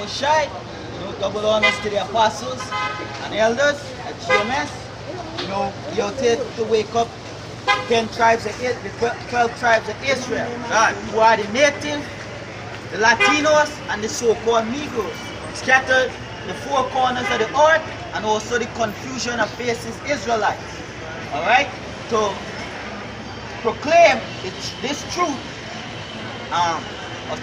Yahweh Shai. Double honors to the apostles and elders at GMS. You're to wake up 10 tribes of the 12 tribes of Israel. God, who are the natives, the Latinos, and the so-called Negroes, scattered the four corners of the earth, and also the confusion that faces Israelites. Alright? To proclaim this truth, of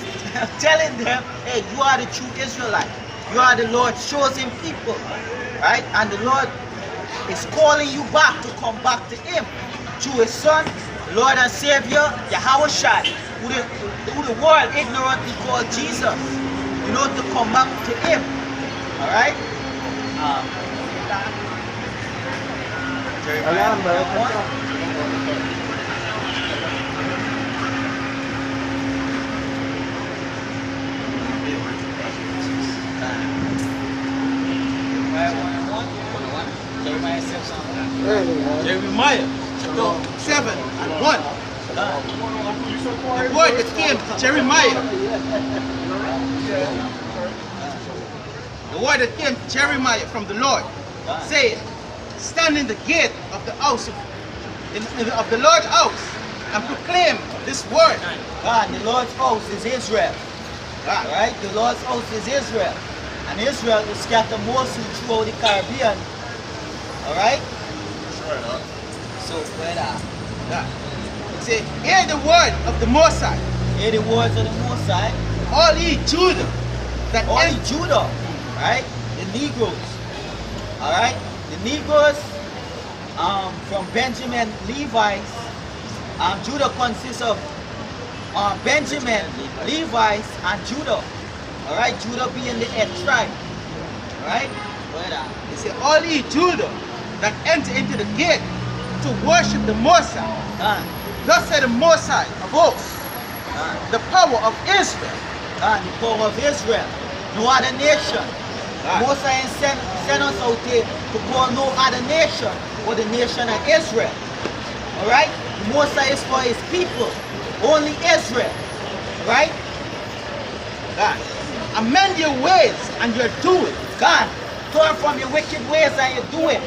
telling them, hey, you are the true Israelite. You are the Lord's chosen people. Right? And the Lord is calling you back to come back to Him through His Son, Lord and Savior, Yahweh Shai, who the world ignorantly called Jesus. To come back to Him. Alright? Jeremiah 7 and 1. The word that came to Jeremiah. The word that came to Jeremiah from the Lord, saying, stand in the gate of the house of the Lord's house and proclaim this word. God, the Lord's house is Israel. Right? The Lord's house is Israel. And Israel is scattered mostly throughout the Caribbean. Alright? So, say, hear the word of the Most High. Hear the words of the Most High. All ye Judah. Judah. Right? The Negroes. Alright? The Negroes from Benjamin, Levites. Judah consists of Benjamin, Levites, and Judah. Alright? Judah being the head tribe. Alright? They say, all ye Judah that enter into the gate to worship the Most High. Thus said the Most High of hosts, the power of Israel. The power of Israel. No other nation. Most High sent us out there to call no other nation but the nation of Israel. Alright? The Most High is for His people. Only Israel. Right? Amend your ways and you're doing. God, turn from your wicked ways and you do it.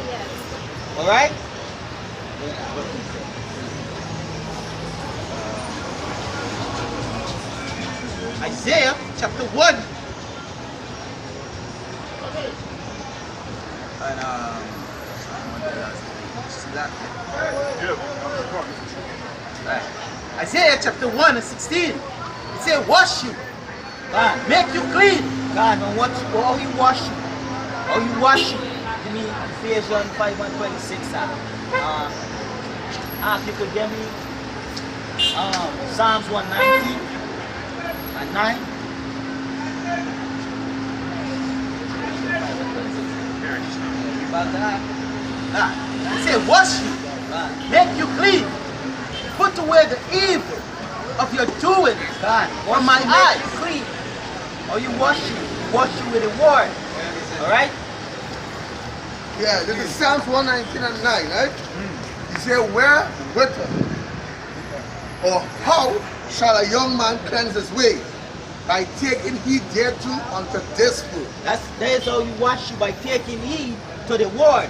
Alright? Isaiah chapter 1. Isaiah chapter 1 and 16. It says, wash you. God, make you clean. God, and how you wash you? How you wash you? Give me Ephesians 5 and 26. If you could give me Psalms 119 and 9. About that. It says, wash you. Make you clean. Put away the evil of your doing from my eyes. Clean. Or you wash you with the word. Alright? Yeah, this is Psalms 119 and 9, right? He said, where whither? Or how shall a young man cleanse his way? By taking heed thereto unto this word. That's how you wash you, by taking heed to the word.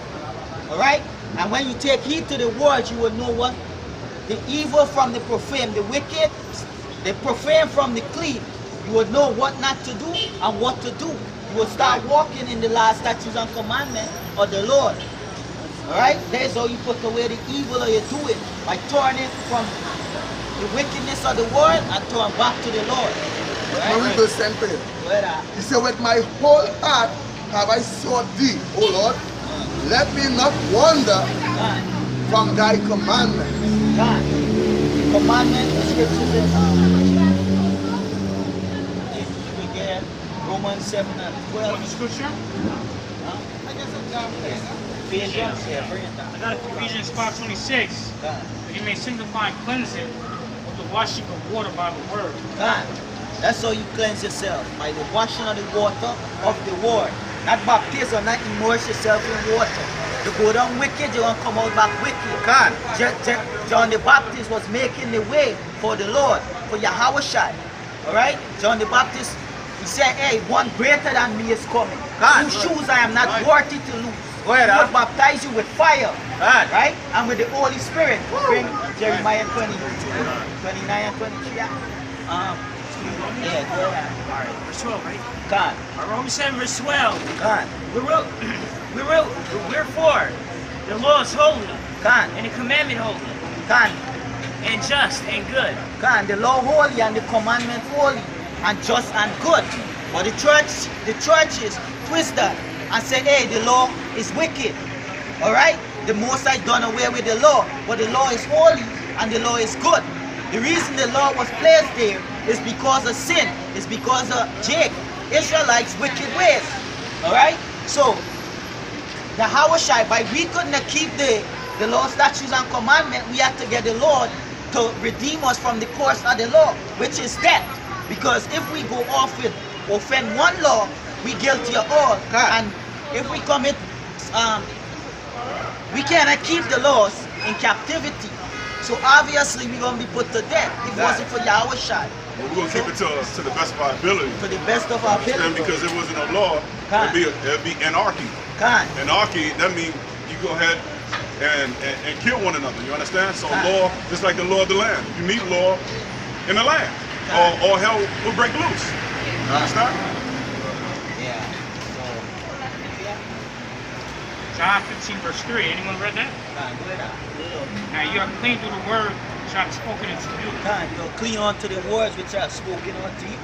Alright? And when you take heed to the word, you will know what? The evil from the profane, the wicked, the profane from the clean. You will know what not to do and what to do. You will start walking in the law, statutes, and commandments of the Lord. Alright? That's how you put away the evil of your doing, by turning from the wickedness of the world and turn back to the Lord. Right? Now we go send for him. He said, with my whole heart have I sought thee, O Lord. Let me not wander from thy commandments. Commandment, the scriptures is again, Romans 7 and 12. Want the scripture? I guess I'm down with Ephesians, yeah, bring it down. I got Ephesians 5:26. That you may sanctify and cleanse it with the washing of water by the word. That's how you cleanse yourself, by the washing of the water of the word. Not baptism, not immerse yourself in water. You go down wicked, you're going to come out back wicked. John the Baptist was making the way for the Lord, for Yahweh Shai. Alright? John the Baptist He said, hey, one greater than me is coming. God. Whose shoes I am not Right. worthy to lose. Go ahead, He huh? will baptize you with fire, God. right? And with the Holy Spirit. Bring Jeremiah 20, 29 and 23. Yeah, go ahead. All right, verse 12, right? God, All right, Romans 7, verse 12. God, Wherefore, the law is holy, God, and the commandment holy, God, and just and good. God. The law holy and the commandment holy and just and good. But the church is twisted and say, hey, the law is wicked. Alright? The Most High done away with the law, but the law is holy and the law is good. The reason the law was placed there is because of sin. It's because of Jacob, Israelites' wicked ways. Alright? So, the Hawashai, by we couldn't keep the law, statutes, and commandment, we had to get the Lord to redeem us from the curse of the law, which is death. Because if we go off with offend one law, we guilty of all. God. And if we commit, we cannot keep the laws in captivity. So obviously we're going to be put to death if it wasn't for Yahushua. But we're going to keep it to the best of our ability. To the best of our And ability. because there wasn't a law, God. it'd be anarchy. God. Anarchy, that means you go ahead and kill one another. You understand? So God. law, just like the law of the land. You need law in the land. Or hell will break loose. You understand? Yeah. John 15, verse 3. Anyone read that? Now you are clean through the word which I have spoken unto you. God, you know, clean unto the words which I have spoken unto you.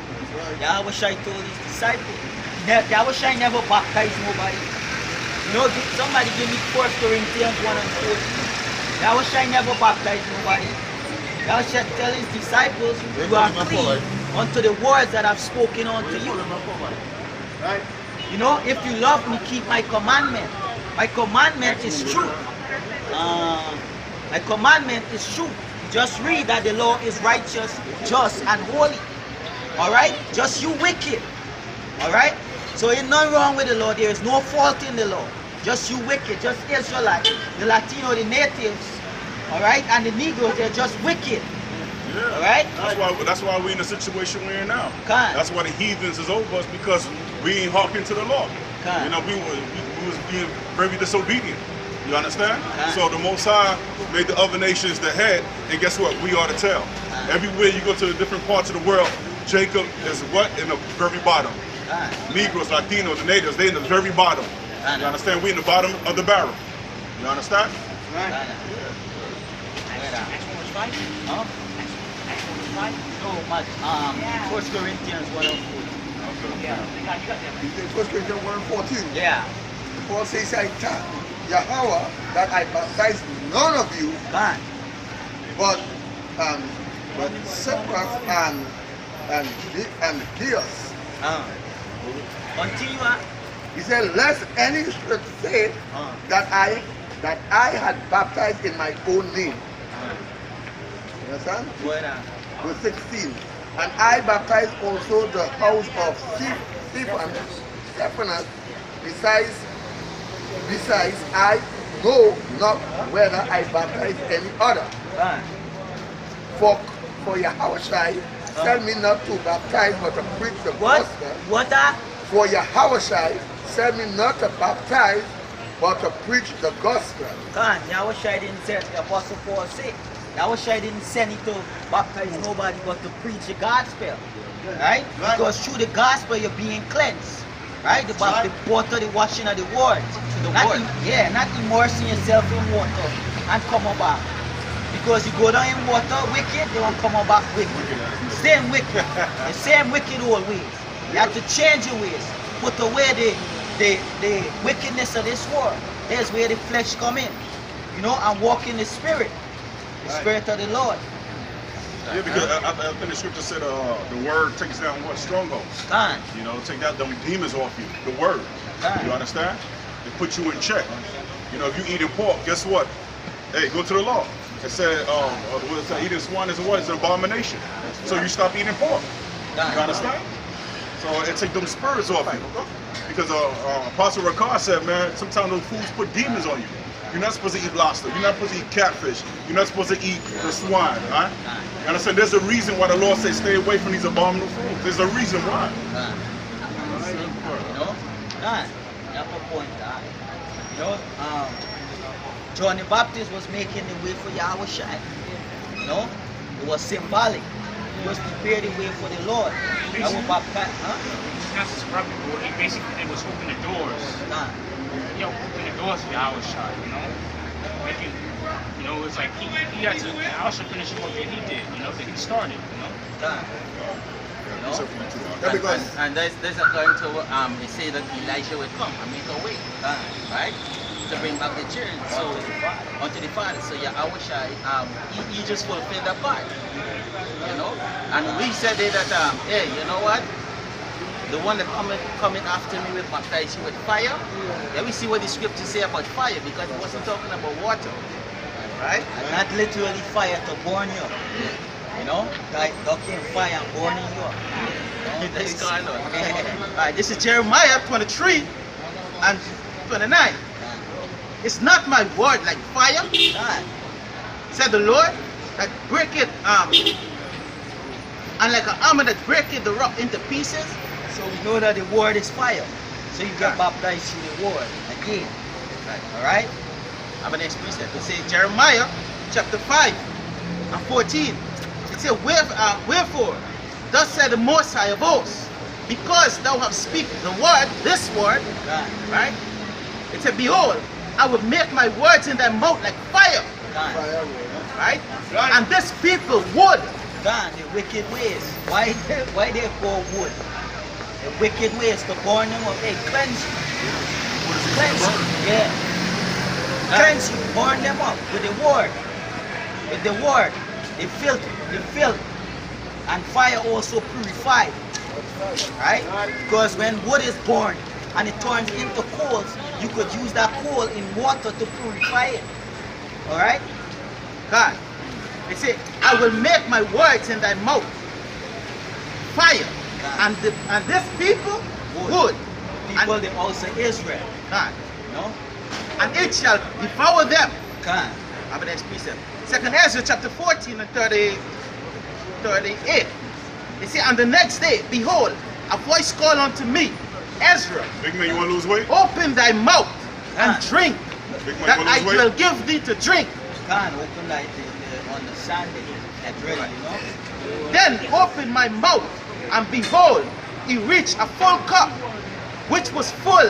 Yahushua told his disciples. Yahushua never baptized nobody. You know, somebody give me 1 Corinthians 1 and 14. Yahushua never baptized nobody. Yahushua tell his disciples, you are clean unto the words that I've spoken unto you. Right? You know, if you love me, keep my commandment. My commandment is truth. My commandment is truth. Just read that the law is righteous, just, and holy. Alright? Just you wicked. Alright? So there's nothing wrong with the law. There is no fault in the law. Just you wicked. Just Israelite. The Latino, the natives. Alright? And the Negroes, they're just wicked. Yeah. Alright? That's why we're in the situation we're in now. God. That's why the heathens is over us, because we ain't hearkening to the law. God. You know, we was being very disobedient. You understand? God. So the Most High made the other nations the head, and guess what? We are the tail. God. Everywhere you go to the different parts of the world, Jacob is what? In the very bottom. God. Negroes, Latinos, the natives, they in the very bottom. God. You understand? We in the bottom of the barrel. You understand? Right. God. Acts 1 verse 5? Huh? Acts 1 verse 5? No, much. 1 Corinthians 1 and 14. Yeah, you got that. You take 1 Corinthians 1 and 14. Yeah. Paul says, I thank Yahweh that I baptize none of you, God. but Cyprus and Dios. Continue. He said, lest any should say that I had baptized in my own name. You understand? Verse 16. And I baptized also the house of Stephanus. Besides, I know not whether I baptized any other. God. For Yahushua tell me not to baptize but to preach the What? gospel. What that? For Yahushua tell me not to baptize but to preach the gospel. God, Yahushua didn't say the Apostle Paul said. Yahushua didn't send it to baptize nobody but to preach the gospel. Right? Because through the gospel you're being cleansed. Right? The water, the washing of the word. Not immersing yourself in water and come back. Because you go down in water wicked, they won't come back wicked. Same wicked. The same wicked old ways. You have to change your ways. Put away the wickedness of this world. There's where the flesh come in. You know, and walk in the spirit. The spirit of the Lord. Yeah, because I think the scripture said the word takes down what? Strongholds. God. You know, take out them demons off you. The word. God. You understand? It puts you in check. You know, if you eating pork, guess what? Hey, go to the law. It said, what is that? Eating swine is what? It's an abomination. So you stop eating pork. God. You understand? So it take them spirits off you. Because Apostle Ricard said, man, sometimes those foods put demons on you. You're not supposed to eat lobster. You're not supposed to eat catfish. You're not supposed to eat the swine, right? You understand? There's a reason why the Lord says stay away from these abominable foods. There's a reason why. You know? That's a point. You know, John the Baptist was making the way for Yahweh Shai. You know? It was symbolic. He was preparing the way for the Lord. That was baptized. That's his problem. He basically was opening the doors. Open the doors for Yahweh Shai, you know? Making, you know, it's like he had to, Yahweh Shai finish the work that he did, you know, that he started, you know? And there's according to they say that Elijah will come and make a way, right? To bring back the children, so unto the Father. So Yahweh Shai, he just fulfilled that part, you know. And we said that hey, you know what? The one that coming after me will baptize you with fire. Let me see what the scriptures say about fire, because it wasn't talking about water, right? Not literally fire to burn you. You know, like ducking fire and burning you up. That's going on. Alright, this is Jeremiah 23 and 29. It's not my word like fire, said the Lord, that break it, and like an armor that breaketh the rock into pieces. So we know that the word is fire. So you get baptized through the word again. Alright? I'm going to express that. It says Jeremiah chapter 5 and 14. It says, wherefore, thus said the Most High of hosts, because thou hast speak the word, this word, right? It said, behold, I will make my words in thy mouth like fire. Right? And this people would. The wicked ways. Why they call wood? The wicked ways to burn them up. Hey, cleanse you. Cleanse you. Yeah. Cleanse you. Burn them up with the word. With the word. The filth. And fire also purified. Right? Because when wood is burned and it turns into coals, you could use that coal in water to purify it. Alright? God. It said, I will make my words in thy mouth fire. And this people would. People, they also Israel. God. No? And it shall devour them. God. I'm going to express them. 2nd Ezra chapter 14 and 38. It says, on the next day, behold, a voice called unto me, Ezra. Big man, you want to lose weight? Open thy mouth and drink, Big man, that I will give thee to drink. God, open like the understanding. That's ready, you know? Then opened my mouth, and behold, he reached a full cup, which was full,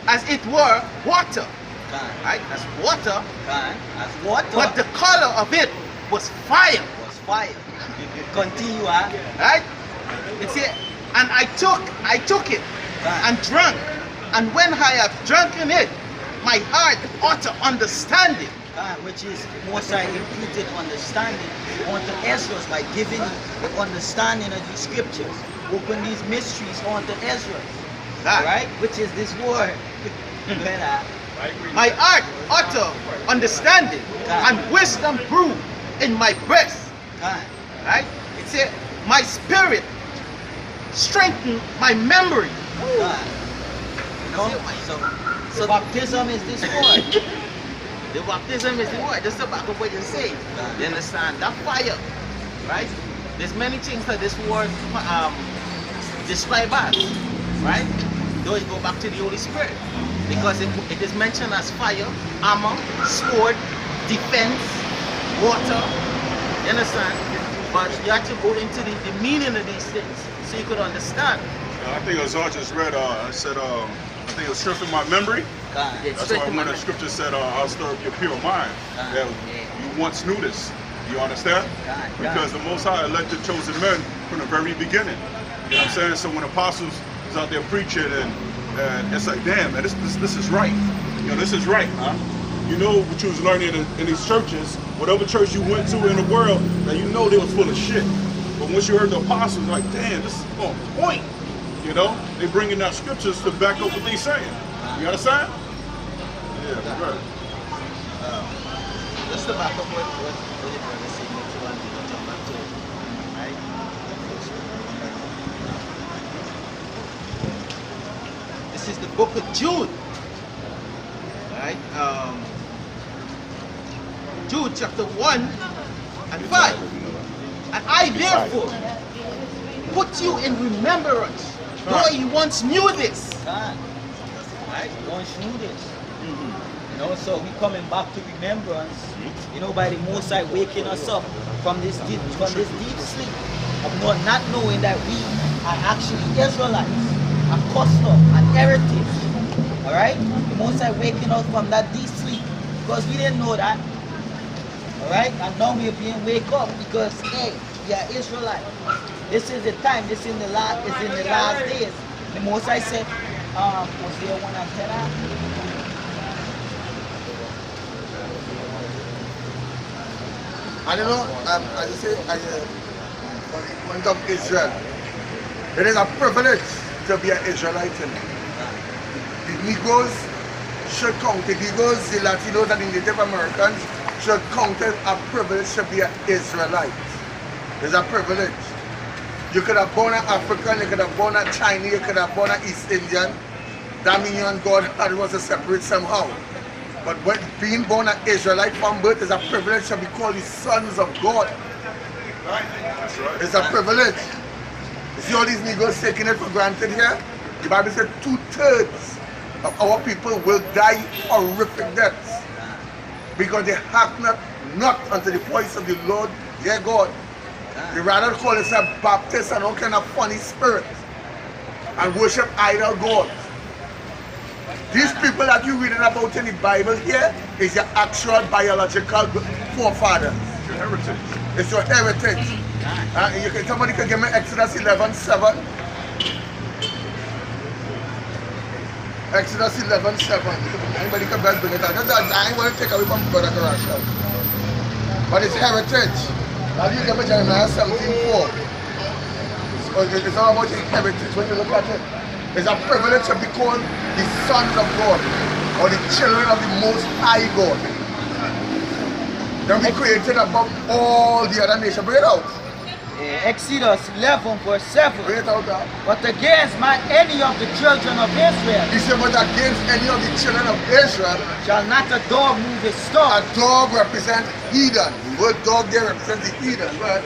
as it were, water. God. Right? That's water. God. That's water. But the color of it was fire. Was fire. Continue, huh? Right? It said, and I took it and drank, and when I have drunken it, my heart utter understanding. Which is most I imputed understanding unto Ezra by giving the understanding of these scriptures. Open these mysteries unto Ezra. Right? Which is this word. My heart utter understanding, and wisdom grew in my breast. Right? It said, my spirit strengthened my memory. No? So baptism is this word. The baptism is the word. Just about what you say. You understand? That fire, right? There's many things that this word describe as, right? Though you go back to the Holy Spirit, because it is mentioned as fire, armor, sword, defense, water. You understand? But you have to go into the meaning of these things so you could understand. I think Azar just read, I think it was strengthen my memory. That's why when the scripture said, I'll stir up your pure mind. That you once knew this. You understand? Because the Most High elected chosen men from the very beginning. You know what I'm saying? So when apostles was out there preaching and it's like, damn, man, this is right. You know, this is right, huh? You know what you was learning in these churches, whatever church you went to in the world, that you know they was full of shit. But once you heard the apostles, like, damn, this is on point. You know, they bringing out scriptures to back up what they saying. You understand? Yeah, right. Just to back up what the brother said, what you want to jump back to, right? This is the book of Jude. Right? Jude chapter 1 and 5. And I therefore put you in remembrance, though you once knew this. Right? Once knew this. You know, so we coming back to remembrance, you know, by the Most High waking us up from this deep sleep of not knowing that we are actually Israelites, a custom, an heritage. Alright? The Most High waking us from that deep sleep because we didn't know that. Alright? And now we're being wake up because hey, we are Israelites. This is the time, this is in the last days. The Most High said, Hosea 1 and 10. And you know, as you say, when of Israel, it is a privilege to be an Israelite. The Negroes should count, the Negroes, the Latinos, and the Native Americans should count it a privilege to be an Israelite. It's a privilege. You could have born an African, you could have born a Chinese, you could have born an East Indian. That means you and God had was to separate somehow. But when being born an Israelite from birth is a privilege to be called the sons of God. It's a privilege. You see all these Negroes taking it for granted here? The Bible said 2/3 of our people will die horrific deaths because they have not unto the voice of the Lord their God. They rather call themselves Baptists and all kind of funny spirits and worship idol gods. These people that you're reading about in the Bible here is your actual biological forefathers. It's your heritage. It's your heritage. Somebody can give me Exodus 11:7. Exodus 11:7. Anybody can best bring it out. I ain't want to take away from Brother Karasha. But it's heritage. Now you give me Jeremiah 17:4. It's all about your heritage when you look at it. It's a privilege to be called the sons of God or the children of the Most High God. Then we created above all the other nations. Bring it out. Exodus 11 verse 7. Bring it out. But against any of the children of Israel He said, but against any of the children of Israel shall not a dog move his stump. a dog represents heathen. The word dog there represents the heathen, right?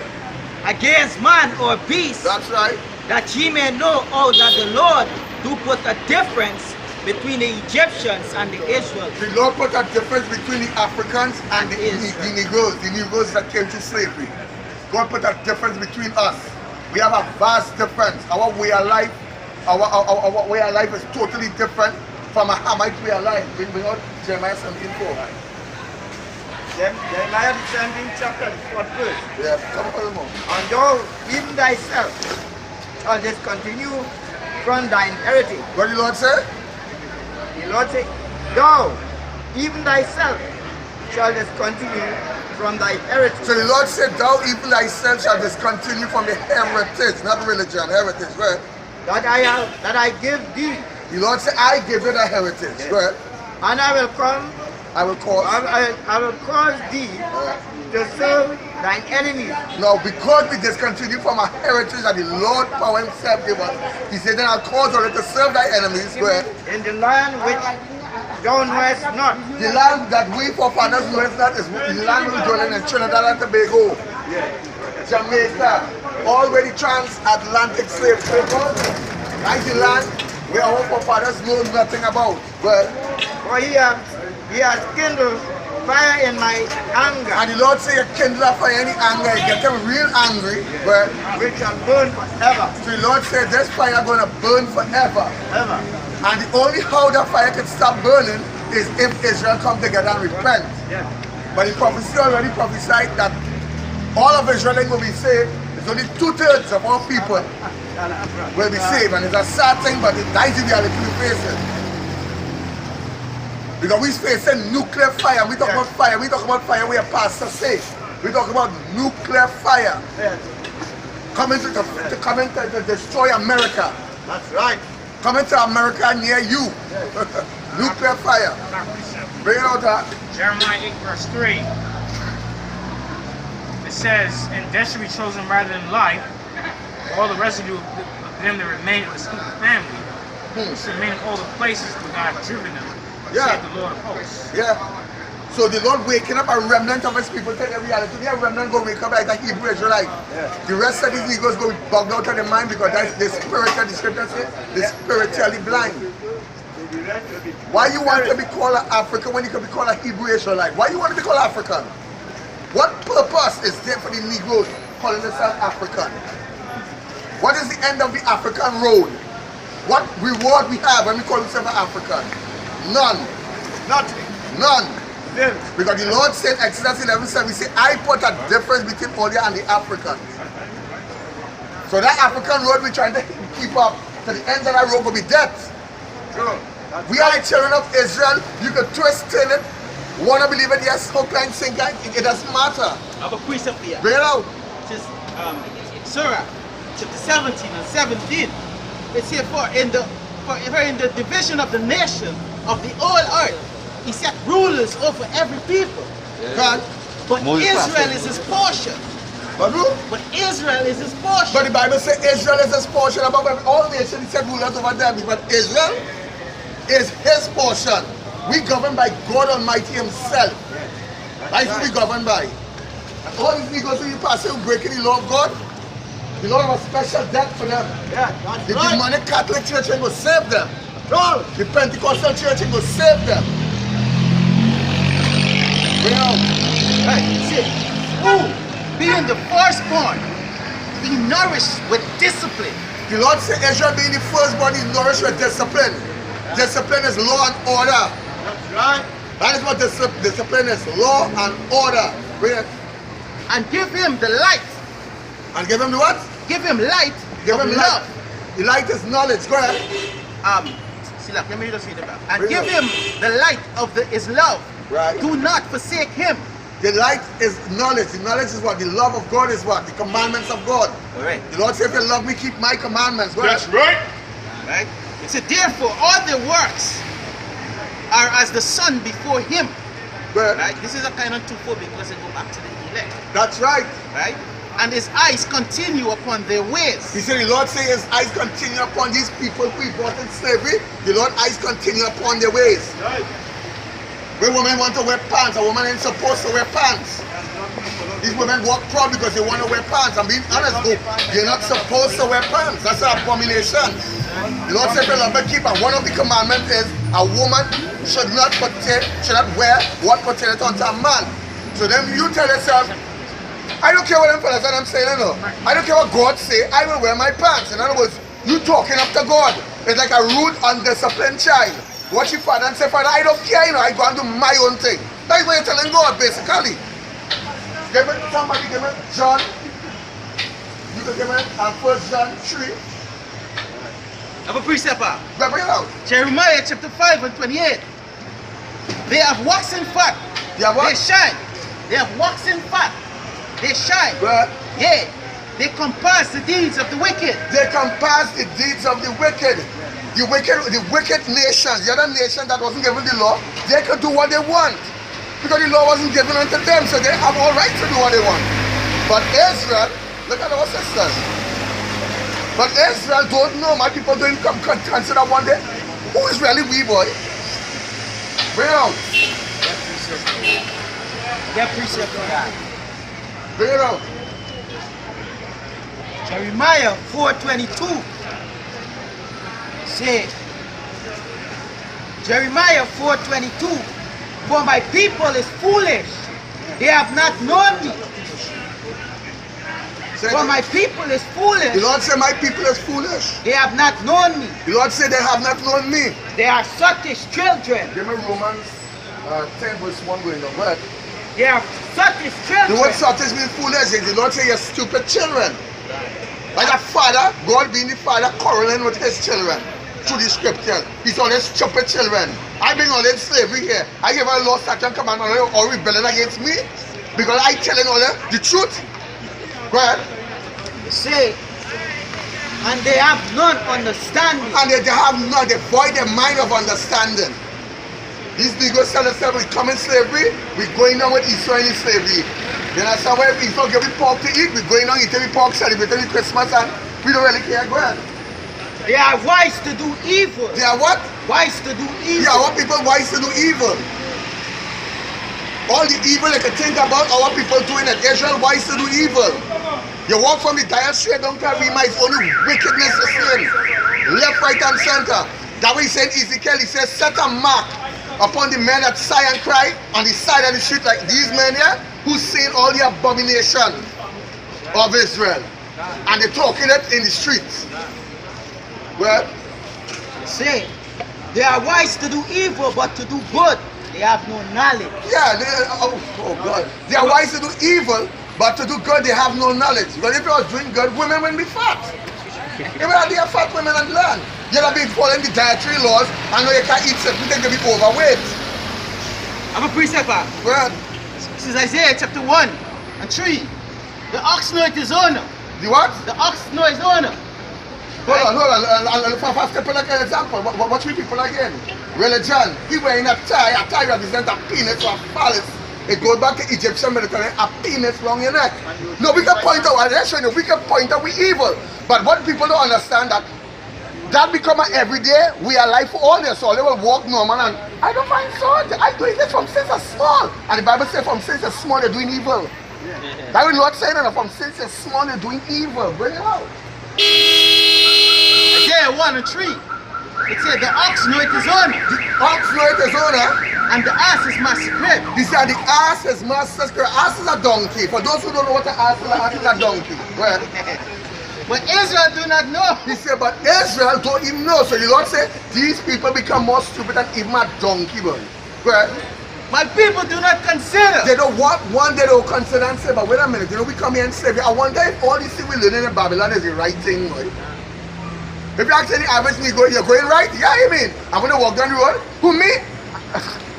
Against man or beast, That's right. that ye may know how that the Lord do put a difference between the Egyptians and the Israelites. The Lord put a difference between the Africans and the Negroes that came to slavery. God put a difference between us. We have a vast difference. Our way of life, our way of life is totally different from a Hamite way of life. Bring out Jeremiah 17:4. Jeremiah the 17th chapter, the 4th verse. Yeah, come on, more. And thou even thyself shall discontinue from thine heritage. What did the Lord say? The Lord said, thou even thyself shall discontinue from thy heritage. So the Lord said, thou even thyself shall discontinue from the heritage, not religion, heritage, right? That I give thee. The Lord said, I give you the heritage, right? And I will cause thee to serve thine enemies. Now, because we discontinue from a heritage that the Lord power himself gave us, he said, then I'll cause you to serve thy enemies, right? In the land which thou knowest not. The land that we forefathers know not is the land we dwell in Trinidad and Tobago, Jamaica, already transatlantic slave trade. That's the land where our forefathers know nothing about. Well, For he has kindled fire in my anger, and the Lord say, you kindle a fire in the anger, you get them real angry. Well, which shall burn forever. so the Lord said, this fire gonna burn forever. Ever. And the only how that fire can stop burning is if Israel come together and repent. Yes. But the prophecy already prophesied that all of Israel will be saved. It's only 2/3 of our people will be saved. And it's a sad thing, but that is the reality we facing. Because we facing nuclear fire. We talk about fire. We talk about fire where Pastor say. We talk about nuclear fire. Yes. Coming to destroy America. That's right. Coming to America near you. Nuclear fire. Bring it out. Jeremiah 8 verse 3. It says, and death shall be chosen rather than life. All the residue of them that remain of the family. Which remain in all the places where God has driven them. Yeah. Saith the Lord of hosts. Yeah. So the Lord waking up a remnant of his people tell them reality. The remnant go wake up like a Hebrew Israelite. The rest of these Negroes go bugged out of their mind because that's the spiritual, the scripture says, they're spiritually blind. Why you want to be called an African when you can be called a Hebrew Israelite? Why you want to be called African? What purpose is there for the Negroes calling themselves African? What is the end of the African road? What reward we have when we call ourselves African? None. Nothing. None. Because the Lord said, Exodus 11:7, he said, I put a difference between Odia and the Africans. So that African road we're trying to keep up to the end of that road will be death. True. We are the children of Israel. You can twist in it. Wanna believe it? Yes, hook, line, sinker. It doesn't matter. I have a precept here. Bring it out. It says, Surah, chapter 17 and 17. It says, for in the division of the nation of the whole earth, he set rulers over every people. God. But Israel is his portion. But who? But Israel is his portion. But the Bible says Israel is his portion above all nations. He said rulers over them. But Israel is his portion. We govern by God Almighty himself. That's who we govern by. And all these Negroes who you pass who breaking the law of God, the Lord have a special death for them. Yeah, that's The right. demonic Catholic Church ain't gonna save them. True. The Pentecostal Church ain't gonna save them. Bring out. Right. See, who, being the firstborn, be nourished with discipline. The Lord said Israel being the firstborn is nourished with discipline. Discipline is law and order. That's right. That is what discipline is, law and order. Bring it. And give him the light. And give him the what? Give him light. Give him love. light. The light is knowledge. Go ahead. Let me just read it back. And Bring give it. him the light of his love. Right. Do not forsake him. The light is knowledge. The knowledge is what? The love of God is what? The commandments of God. All right. The Lord said, if you love me, keep my commandments. Go That's ahead. right. Right? It said, therefore, all the works are as the sun before him. Go ahead. Right? This is a kind of twofold because it goes back to the elect. That's right. Right? And his eyes continue upon their ways. He said, the Lord says his eyes continue upon these people who he bought in slavery. The Lord's eyes continue upon their ways. Right. When women want to wear pants, a woman ain't supposed to wear pants. These women walk proud because they want to wear pants. I'm being honest, though. You're not supposed to wear pants. That's an abomination. The Lord said, remember, keep, and one of the commandments is a woman should not wear what pertains unto a man. So then you tell yourself, I don't care what them fellas and I'm saying, you know. I don't care what God say, I will wear my pants. In other words, you talking up to God. It's like a rude, undisciplined child. Watch your father and say, Father, I don't care, you know, I go and do my own thing. That's what you're telling God, basically. Give it, somebody give it, John. You can give it, 1 John 3. I have a precept. Go bring it out. Jeremiah chapter 5 and 28. They have waxen fat. You have what? They shine. They have waxen fat. They shine. Well, Yea, they compass the deeds of the wicked. they can pass the deeds of the wicked. The wicked nations, the other nation that wasn't given the law, they could do what they want. Because the law wasn't given unto them, so they have all right to do what they want. But Israel, look at our sisters. But Israel don't know. My people don't come consider one day. Who is really we, boy? Bring it out. Get precept for that. Bring it out. Jeremiah 4:22 say, Jeremiah 4:22, for my people is foolish, they have not known me. For my people is The foolish, Lord said, my people is foolish. they have not known me. The Lord said, they have not known me. They are sottish children. Give me Romans 10 verse 1 going on. Go ahead. They are sottish The word children. sottish means foolish. The Lord said, you're stupid children. Like a father, God being the father, quarreling with his children through the scripture. He's all these stupid children. I bring all them slavery here. I give a law, statute, and command, all rebelling against me because I telling all them the truth. Go ahead. Say, and they have none understanding. And they have not, they void their mind of understanding. These Negroes tell themselves we come in slavery, we're going down with Esau in slavery. Then I said, well, if Esau give me pork to eat, we're going down eating the pork, celebrating the Christmas, and we don't really care. Go ahead. They are wise to do evil. They are what? Wise to do They evil. are what people wise to do evil. All the evil you can think about our people doing it. Israel wise to do evil. You walk from the dial straight down to Rima, it's only wickedness to sin. Left, right, and center. That way he said Ezekiel, he says, set a mark upon the men that sigh and cry on the side of the street, like these men here, who saying all the abomination of Israel. And they're talking it in the streets. Well, say, they are wise to do evil, but to do good, they have no knowledge. Yeah, oh God. They are wise to do evil, but to do good, they have no knowledge. Because if you are doing good, women will be fat. Even if they are fat women and land. You'll have been following the dietary laws, and now you can't eat something, they can be overweight. I'm a precept. Well, this is Isaiah chapter 1 and 3. The ox knoweth his owner. the what? The ox knoweth his owner. Hold on. For a step like an example, watch me people again. Religion, he wearing a tie represents a penis or a phallus. It goes back to Egyptian military, a penis around your neck. No, we can point out, we can point out we evil. But what people don't understand that become an everyday, we are life for all this. So they will walk normal and I don't find so. I doing this from since I'm small. And the Bible says from since you're small, they're doing evil. That will not say that from since you're small, they're doing evil. Bring it out. Isaiah 1 and 3. It said the ox knoweth his owner. The ox knoweth his owner. And the ass is master crib. He said the ass is master's crib. Ass is a donkey. For those who don't know what an ass is a donkey. Well, but Israel do not know. He said, but Israel don't even know. So the Lord said, these people become more stupid than even a donkey, boy. Well, my people do not consider. They don't want one day they'll consider and say, but wait a minute, you know, we come here and say, I wonder if all these things we learning in Babylon is the right thing, boy. If you ask any average Negro, you're going right? Yeah, you mean? I'm going to walk down the road. Who me?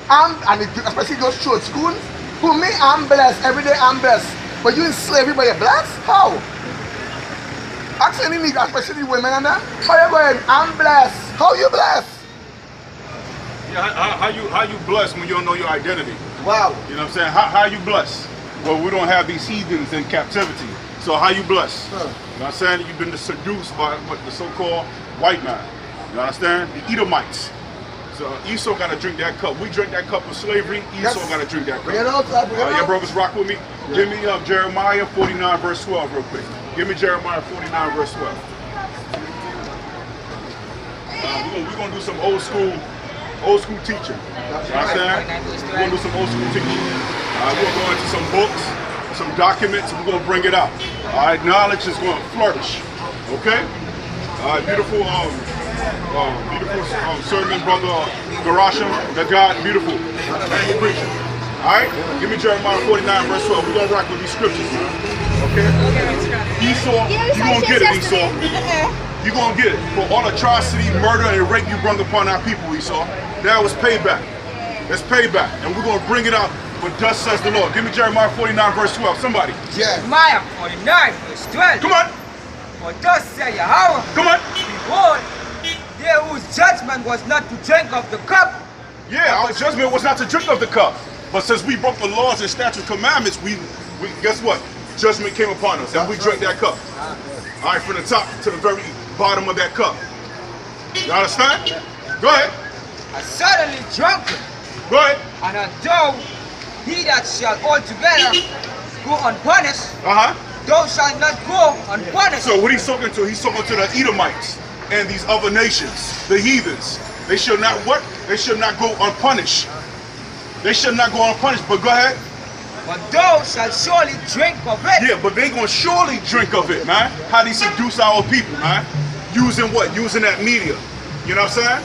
And especially those church schools. Who me? I'm blessed. Every day I'm blessed. But you in slavery, but you're blessed? How? Ask any Negro, especially women and that. How you going? I'm blessed. How you blessed? Yeah, how you blessed when you don't know your identity? Wow. You know what I'm saying? How you blessed? Well, we don't have these heathens in captivity. So how you blessed? Huh. You know what I'm saying? You've been seduced by the so-called white man. You understand? The Edomites. So Esau got to drink that cup. We drink that cup of slavery. Esau got to drink that cup. Yeah, brothers, rock with me. Yeah. Give me Jeremiah 49 verse 12 real quick. Give me Jeremiah 49 verse 12. We're going to do some old school teaching. You know what I'm saying? We're going to do some old school teaching. We're going to go into some books, some documents, and we're going to bring it out. All right, knowledge is going to flourish. Okay? Beautiful sermon, brother Garasham. That God, beautiful. Thank you, preacher. All right? Give me Jeremiah 49 verse 12. We're going to rock with these scriptures. Okay? Esau, you're going to get it, Esau. You're going to get it. For all atrocity, murder, and rape you brought upon our people, Esau. That was payback. That's payback. And we're going to bring it out. But thus says the Lord. Give me Jeremiah 49 verse 12. Somebody. Yeah. Jeremiah 49 verse 12. Come on. For thus say Yahweh, Come on. behold, they whose judgment was not to drink of the cup. Yeah, our judgment was not to drink of the cup. But since we broke the laws and statute commandments, we guess what? Judgment came upon us. And we drank that cup. All right, from the top to the very bottom of that cup. You understand? Go ahead. Are suddenly drunken. Go ahead. And although he that shall altogether go unpunished, thou shalt not go unpunished. So what he's talking to? He's talking to the Edomites and these other nations, the heathens. They should not what? They should not go unpunished. They should not go unpunished. But go ahead. But thou shalt surely drink of it. Yeah, but they gonna surely drink of it, man. How they seduce our people, man. Using what? Using that media. You know what I'm saying?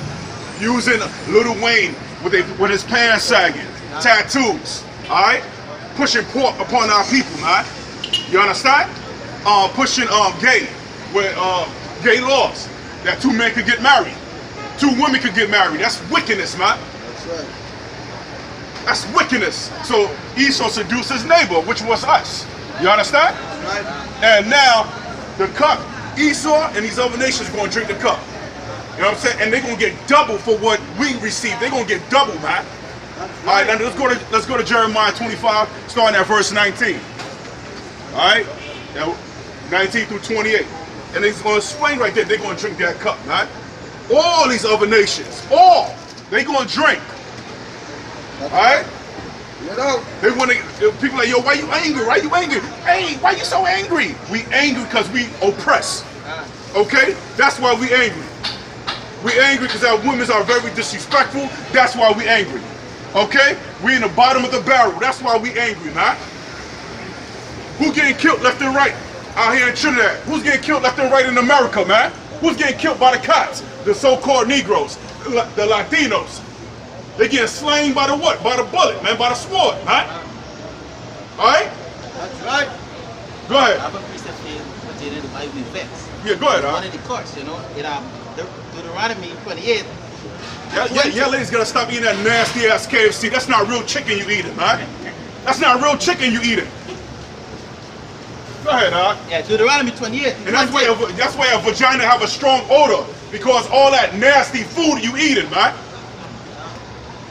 Using Lil Wayne with his pants sagging, tattoos, all right? Pushing pork upon our people, man. You understand? Pushing gay laws that 2 men could get married, 2 women could get married. That's wickedness, man. That's right. That's wickedness. So Esau seduced his neighbor, which was us. You understand? Right. And now the cup, Esau and these other nations are going to drink the cup. You know what I'm saying? And they're going to get double for what we received. They're going to get double, man. All right, now let's go to Jeremiah 25, starting at verse 19. All right? Now, 19 through 28. And it's going to explain right there, they're going to drink that cup, man. All these other nations, they're going to drink. All right? You know? They want to, people like, yo, why you angry? Why you angry? Hey, why you so angry? We angry because we oppress. Okay? That's why we angry. We angry because our women are very disrespectful. That's why we angry. Okay? We in the bottom of the barrel. That's why we angry, man. Who getting killed left and right out here in Trinidad? Who's getting killed left and right in America, man? Who's getting killed by the cops? The so-called Negroes, the Latinos. They getting slain by the what? By the bullet, man, by the sword, man. All right? That's right. Go ahead. I have a precept here pertaining to the Bible effects. Yeah, go ahead. One of the courts, you know, in Deuteronomy 28. Yeah, ladies gotta stop eating that nasty ass KFC. That's not real chicken you eating, man. That's not real chicken you eating. Go ahead, Doc. Yeah, Deuteronomy 28. And that's why a vagina have a strong odor, because all that nasty food you eating, man.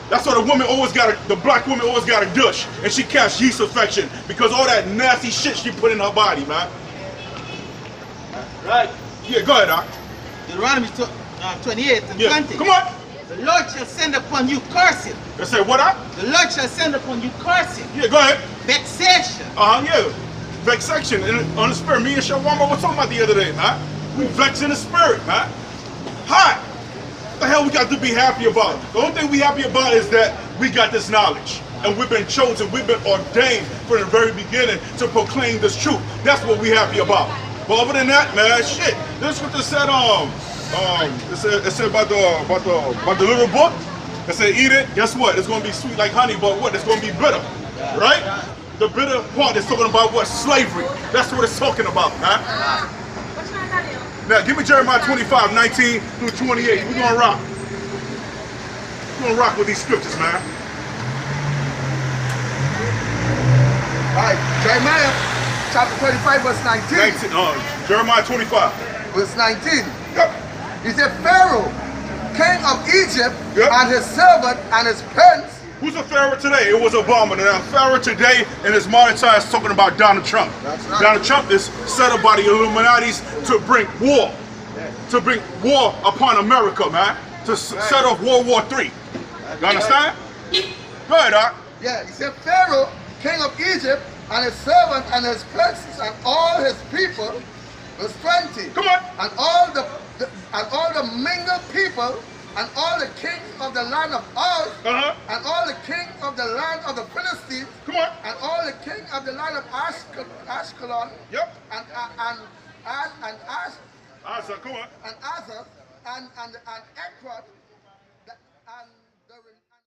That's why the black woman always got a douche, and she catch yeast infection because all that nasty shit she put in her body, man. Right. Yeah, go ahead, Doc. Deuteronomy 28 and 20. Come on. The Lord shall send upon you cursing. They say what, Doc? The Lord shall send upon you cursing. Yeah, go ahead. Vexation. Yeah. Vexation on the spirit. Me and Shawama were talking about the other day, man. We vex in the spirit, man. Hi. What the hell we got to be happy about? The only thing we happy about is that we got this knowledge. And we've been chosen, we've been ordained from the very beginning to proclaim this truth. That's what we happy about. But other than that, man, shit. This scripture said, it said about the little book. It said, eat it. Guess what? It's gonna be sweet like honey, but what? It's gonna be bitter, right? The bitter part is talking about what? Slavery. That's what it's talking about, man. Now, give me Jeremiah 25, 19 through 28. We're gonna rock. We're gonna rock with these scriptures, man. All right, Jeremiah chapter 25, verse 19. Jeremiah 25. Verse 19. Yep. He said, Pharaoh, king of Egypt, Yep. and his servant and his prince. Who's a Pharaoh today? It was Obama. Now, Pharaoh today in his modern time is talking about Donald Trump. That's right. Donald Trump is set up by the Illuminatis to bring war. To bring war upon America, man. To set off World War III. You understand? Go ahead, Doc. Yeah, he said, Pharaoh, king of Egypt, and his servant and his princes and all his people. Verse 20. Come on. And all the mingled people, and all the kings of the land of Oz, and all the kings of the land of the Philistines, Come on. and all the king of the land of Ashkelon, Yep. and Asa, come on. Azaz, and Ekron,